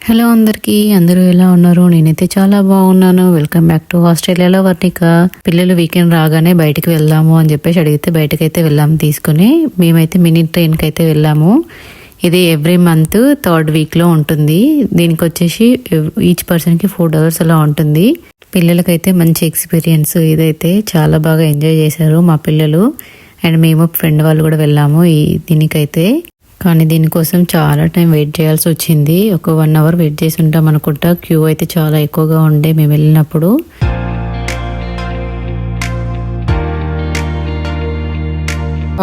Hello అందరూ ఎలా ఉన్నారు? నేనైతే చాలా బాగున్నాను. వెల్కమ్ బ్యాక్ టు ఆస్ట్రేలియాలో వర్ణిక. పిల్లలు వీకెండ్ రాగానే బయటికి వెళ్దాము అని చెప్పేసి అడిగితే బయటకైతే వెళ్ళాము తీసుకుని. మేమైతే మినీ ట్రైన్కి అయితే వెళ్ళాము. ఇది ఎవ్రీ మంత్ థర్డ్ వీక్లో ఉంటుంది. దీనికి వచ్చేసి ఈచ్ పర్సన్కి $4 అలా ఉంటుంది. పిల్లలకైతే మంచి ఎక్స్పీరియన్స్. ఇదైతే చాలా బాగా ఎంజాయ్ చేశారు మా పిల్లలు. అండ్ మేము ఫ్రెండ్ వాళ్ళు కూడా వెళ్ళాము దీనికైతే. కానీ దీనికోసం చాలా టైం వెయిట్ చేయాల్సి వచ్చింది. ఒక 1 అవర్ వెయిట్ చేసి ఉంటాం అనుకుంటా. క్యూ అయితే చాలా ఎక్కువగా ఉండే మేము వెళ్ళినప్పుడు.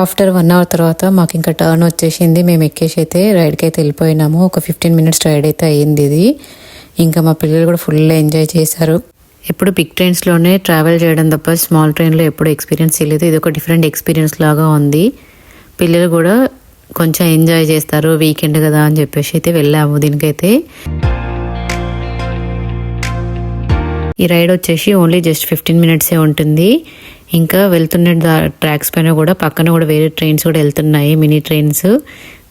ఆఫ్టర్ 1 అవర్ తర్వాత మాకు ఇంకా టర్న్ వచ్చేసింది. మేము ఎక్కేసి అయితే రైడ్కి అయితే వెళ్ళిపోయినాము. ఒక 15 మినిట్స్ రైడ్ అయితే అయ్యింది ఇది. ఇంకా మా పిల్లలు కూడా ఫుల్ ఎంజాయ్ చేశారు. ఎప్పుడు బిగ్ ట్రైన్స్లోనే ట్రావెల్ చేయడం తప్ప స్మాల్ ట్రైన్లో ఎప్పుడు ఎక్స్పీరియన్స్ చేయలేదు. ఇది ఒక డిఫరెంట్ ఎక్స్పీరియన్స్ లాగా ఉంది. పిల్లలు కూడా కొంచెం ఎంజాయ్ చేస్తారు, వీకెండ్ కదా అని చెప్పేసి అయితే వెళ్ళాము దీనికైతే. ఈ రైడ్ వచ్చేసి ఓన్లీ జస్ట్ 15 మినిట్సే ఉంటుంది. ఇంకా వెళ్తున్న ట్రాక్స్ పైన కూడా పక్కన కూడా వేరే ట్రైన్స్ కూడా వెళ్తున్నాయి, మినీ ట్రైన్స్.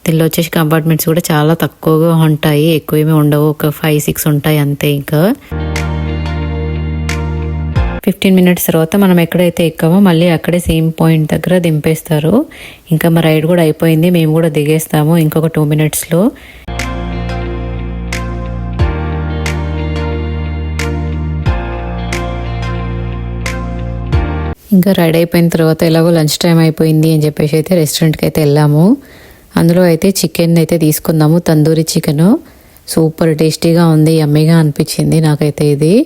దీనిలో వచ్చేసి కంపార్ట్మెంట్స్ కూడా చాలా తక్కువగా ఉంటాయి, ఎక్కువేమీ ఉండవు, ఒక 5-6 ఉంటాయి అంతే. ఇంకా 15 మినిట్స్ తర్వాత మనం ఎక్కడైతే ఎక్కామో మళ్ళీ అక్కడే సేమ్ పాయింట్ దగ్గర దింపేస్తారు. ఇంకా మా రైడ్ కూడా అయిపోయింది, మేము కూడా దిగేస్తాము ఇంకొక 2 మినిట్స్లో. ఇంకా రైడ్ అయిపోయిన తర్వాత ఎలాగో లంచ్ టైం అయిపోయింది అని చెప్పేసి అయితే రెస్టారెంట్కి అయితే వెళ్ళాము. అందులో అయితే చికెన్ అయితే తీసుకున్నాము, తందూరి చికెన్. సూపర్ టేస్టీగా ఉంది, యమ్మీగా అనిపించింది నాకైతే. ఇది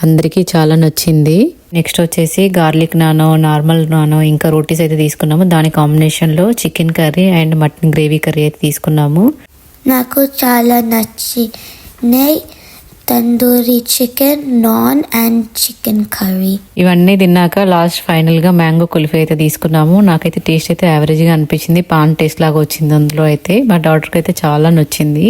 అందరికీ చాలా నచ్చింది. నెక్స్ట్ వచ్చేసి గార్లిక్ నానో, నార్మల్ నానో, ఇంకా రోటీస్ అయితే తీసుకున్నాము. దాని కాంబినేషన్లో chicken curry and mutton gravy curry అయితే తీసుకున్నాము. నాకు చాలా నచ్చినాయి tandoori chicken, non and chicken curry. ఇవన్నీ తిన్నాక లాస్ట్ ఫైనల్గా మ్యాంగో కుల్ఫీ అయితే తీసుకున్నాము. నాకైతే టేస్ట్ అయితే యావరేజ్గా అనిపించింది, పాన్ టేస్ట్ లాగా వచ్చింది అందులో అయితే. మా డాటర్కి అయితే చాలా నచ్చింది.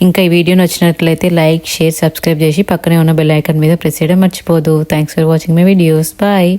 ఇంకా ఈ వీడియో నచ్చినట్లయితే లైక్, షేర్, సబ్స్క్రైబ్ చేసి పక్కనే ఉన్న బెల్ ఐకాన్ మీద ప్రెస్ చేయడం మర్చిపోదు. Thanks for watching my videos. Bye.